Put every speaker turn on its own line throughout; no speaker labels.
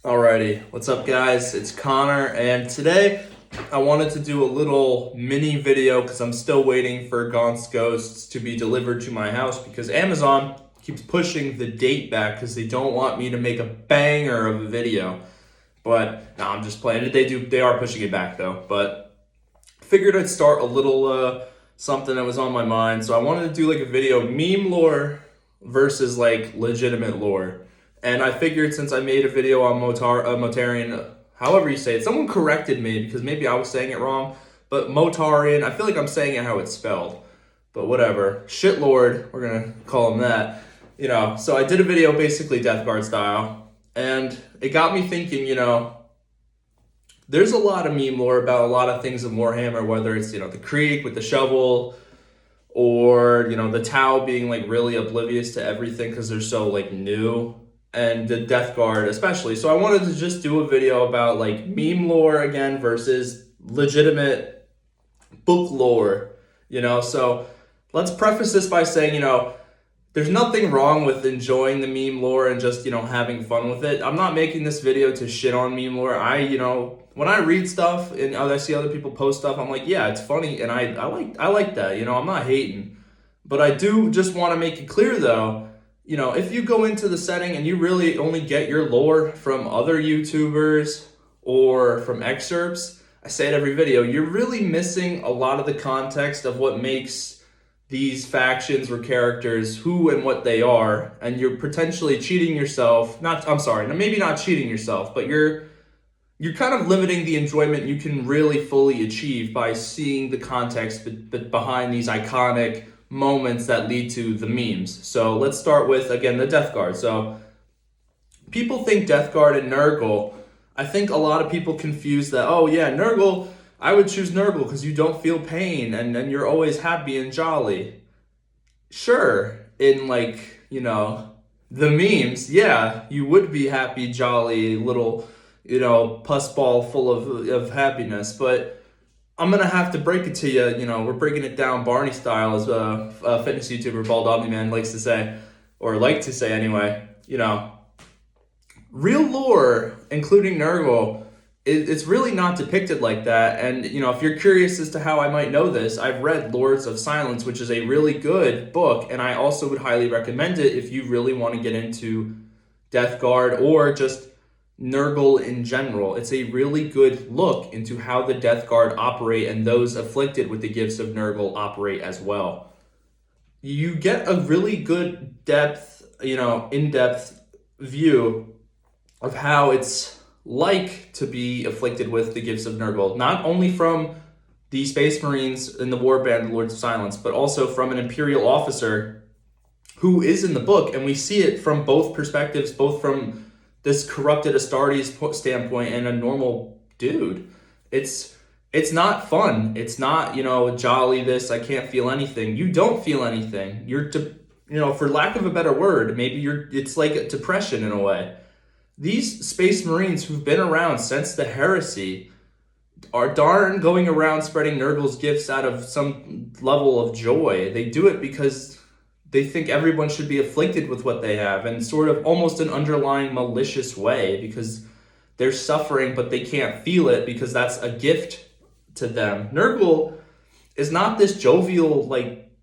Alrighty, what's up guys? It's Connor, and today I wanted to do a little mini video because I'm still waiting for Gaunt's Ghosts to be delivered to my house because Amazon keeps pushing the date back because they don't want me to make a banger of a video. But no, I'm just playing. They are pushing it back though. But figured I'd start a little something that was on my mind. So I wanted to do like a video, meme lore versus like legitimate lore. And I figured since I made a video on Motarian, however you say it, someone corrected me because maybe I was saying it wrong. But Motarian, I feel like I'm saying it how it's spelled. But whatever. Shitlord, we're going to call him that. So I did a video basically Death Guard style. And it got me thinking, there's a lot of meme lore about a lot of things in Warhammer, whether it's, the Creek with the shovel, or, the Tau being like really oblivious to everything because they're so like new, and the Death Guard especially. So I wanted to just do a video about like meme lore again versus legitimate book lore, So let's preface this by saying, there's nothing wrong with enjoying the meme lore and just, having fun with it. I'm not making this video to shit on meme lore. When I read stuff and I see other people post stuff, I'm like, yeah, it's funny, and I like that. I'm not hating. But I do just want to make it clear though, if you go into the setting and you really only get your lore from other YouTubers or from excerpts, I say it every video, you're really missing a lot of the context of what makes these factions or characters who and what they are, and you're potentially cheating yourself. Maybe not cheating yourself, but you're kind of limiting the enjoyment you can really fully achieve by seeing the context behind these iconic moments that lead to the memes. So let's start with, again, the Death Guard. So people think Death Guard and Nurgle. I think a lot of people confuse that, oh yeah, Nurgle, I would choose Nurgle because you don't feel pain and you're always happy and jolly. Sure, in the memes, yeah, you would be happy, jolly, little, pus ball full of happiness, but I'm going to have to break it to you, we're breaking it down Barney style, as a fitness YouTuber, Bald Omni-Man, likes to say, or like to say anyway. Real lore, including Nurgle, it's really not depicted like that. And, if you're curious as to how I might know this, I've read Lords of Silence, which is a really good book, and I also would highly recommend it if you really want to get into Death Guard or just Nurgle in general. It's a really good look into how the Death Guard operate, and those afflicted with the gifts of Nurgle operate as well. You get a really good in-depth view of how it's like to be afflicted with the gifts of Nurgle, not only from the Space Marines in the Warband Lords of Silence, but also from an Imperial officer who is in the book, and we see it from both perspectives, both from this corrupted Astartes standpoint and a normal dude. It's not fun. It's not, jolly this, I can't feel anything. You don't feel anything. For lack of a better word, it's like a depression in a way. These Space Marines who've been around since the heresy are darn going around spreading Nurgle's gifts out of some level of joy. They do it because they think everyone should be afflicted with what they have, and sort of almost an underlying malicious way, because they're suffering but they can't feel it because that's a gift to them. Nurgle is not this jovial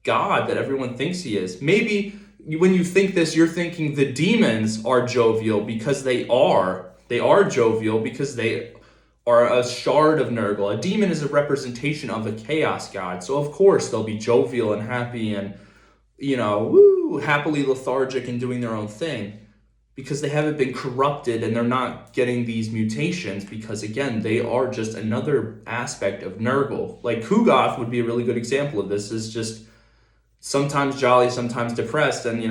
god that everyone thinks he is. Maybe when you think this, you're thinking the demons are jovial because they are jovial because they are a shard of Nurgle. A demon is a representation of a chaos god, so of course they'll be jovial and happy and happily lethargic and doing their own thing because they haven't been corrupted and they're not getting these mutations, because again, they are just another aspect of Nurgle. Like Kugoth would be a really good example of this, is just sometimes jolly, sometimes depressed, and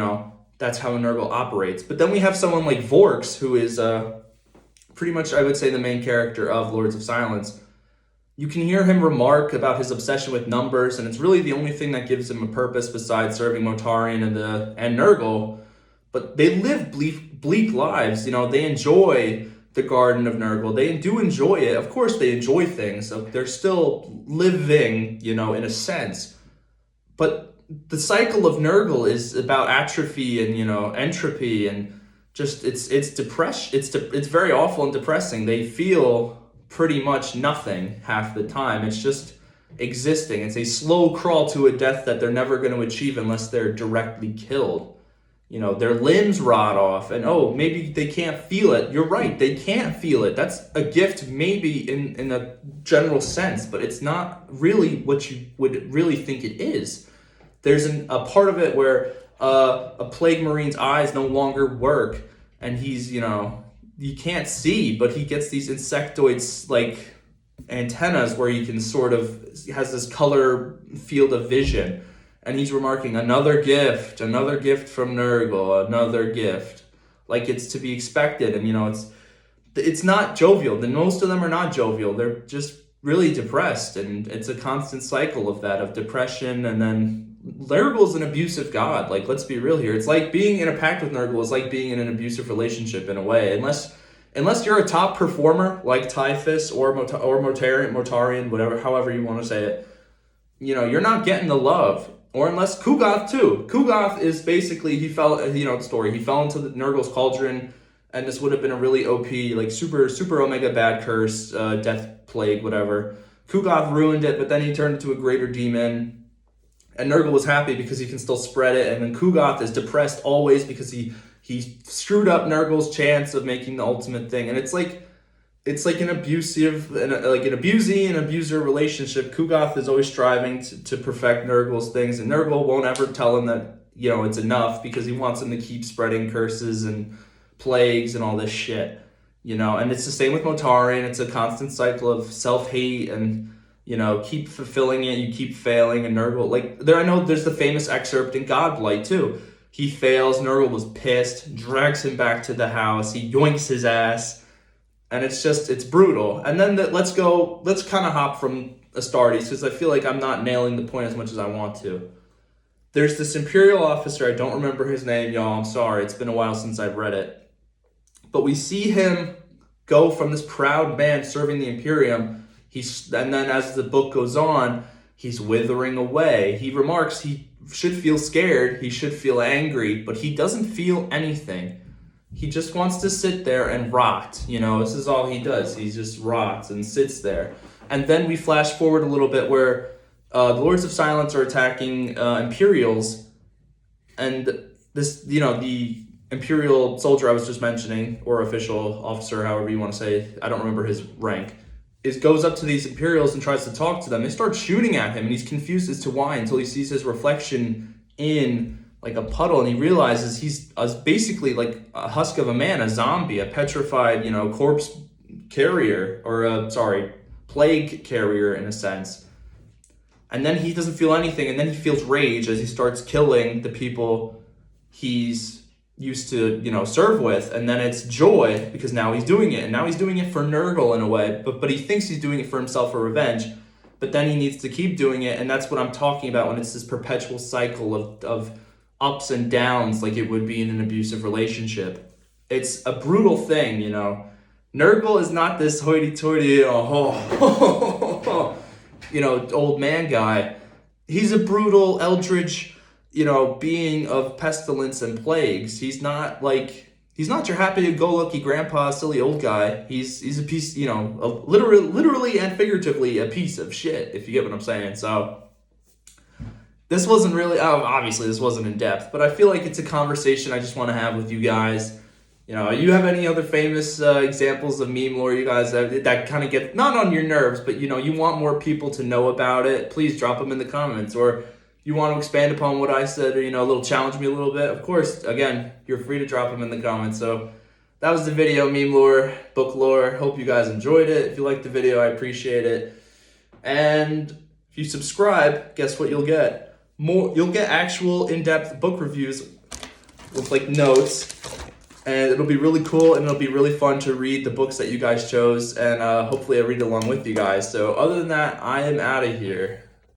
that's how Nurgle operates. But then we have someone like Vorx, who is pretty much, I would say, the main character of Lords of Silence. You can hear him remark about his obsession with numbers, and it's really the only thing that gives him a purpose besides serving Motarian and Nurgle. But they live bleak lives. They enjoy the Garden of Nurgle. They do enjoy it. Of course, they enjoy things. So they're still living, in a sense. But the cycle of Nurgle is about atrophy and, entropy, and it's depression. It's very awful and depressing. They feel pretty much nothing half the time. It's just existing. It's a slow crawl to a death that they're never going to achieve unless they're directly killed. Their limbs rot off, and maybe they can't feel it. You're right, they can't feel it. That's a gift maybe in a general sense, but it's not really what you would really think it is. There's a part of it where a plague marine's eyes no longer work, and he's, you can't see, but he gets these insectoids like antennas where he can sort of has this color field of vision. And he's remarking, another gift from Nurgle, another gift. Like it's to be expected. And, it's not jovial. Most of them are not jovial. They're just really depressed. And it's a constant cycle of that, of depression. And then Nurgle's an abusive god. Like, let's be real here. It's like being in a pact with Nurgle is like being in an abusive relationship in a way. Unless you're a top performer like Typhus or Mortarion, whatever, however you want to say it, you're not getting the love. Or unless Ku'gath too. Ku'gath is basically, he fell, the story. He fell into the Nurgle's cauldron, and this would have been a really OP, like super omega bad curse, death plague, whatever. Ku'gath ruined it, but then he turned into a greater demon. And Nurgle was happy because he can still spread it. And then Ku'gath is depressed always because he screwed up Nurgle's chance of making the ultimate thing. And it's like an abusive, like an abusee and abuser relationship. Ku'gath is always striving to perfect Nurgle's things, and Nurgle won't ever tell him that, it's enough because he wants him to keep spreading curses and plagues and all this shit, and it's the same with Mortarion. It's a constant cycle of self-hate and, keep fulfilling it, you keep failing, and Nurgle, I know there's the famous excerpt in Godblight too. He fails, Nurgle was pissed, drags him back to the house, he yoinks his ass. And it's brutal. And then let's kind of hop from Astartes, because I feel like I'm not nailing the point as much as I want to. There's this Imperial officer, I don't remember his name, y'all, I'm sorry, it's been a while since I've read it. But we see him go from this proud man serving the Imperium, and then as the book goes on, he's withering away. He remarks he should feel scared, he should feel angry, but he doesn't feel anything. He just wants to sit there and rot. This is all he does. He just rots and sits there. And then we flash forward a little bit where the Lords of Silence are attacking Imperials. And this, the Imperial soldier I was just mentioning, or official officer, however you want to say, I don't remember his rank, goes up to these Imperials and tries to talk to them. They start shooting at him, and he's confused as to why until he sees his reflection in like a puddle, and he realizes he's basically like a husk of a man, a zombie, a petrified, corpse carrier, or plague carrier in a sense. And then he doesn't feel anything, and then he feels rage as he starts killing the people he's used to, serve with, and then it's joy because now he's doing it, and now he's doing it for Nurgle in a way, but he thinks he's doing it for himself for revenge, but then he needs to keep doing it, and that's what I'm talking about when it's this perpetual cycle of ups and downs like it would be in an abusive relationship. It's a brutal thing, Nurgle is not this hoity-toity, old man guy. He's a brutal, eldritch, being of pestilence and plagues. He's not your happy-go-lucky grandpa, silly old guy. He's a piece, literally and figuratively a piece of shit, if you get what I'm saying. So this wasn't really, obviously this wasn't in depth, but I feel like it's a conversation I just want to have with you guys. You have any other famous examples of meme lore you guys that kind of get, not on your nerves, but you want more people to know about it, please drop them in the comments. Or you want to expand upon what I said, or, a little challenge me a little bit, of course, again, you're free to drop them in the comments. So that was the video, meme lore, book lore. Hope you guys enjoyed it. If you liked the video, I appreciate it. And if you subscribe, guess what you'll get? You'll get actual in-depth book reviews with like notes, and it'll be really cool, and it'll be really fun to read the books that you guys chose, and hopefully I read along with you guys. So other than that, I am out of here.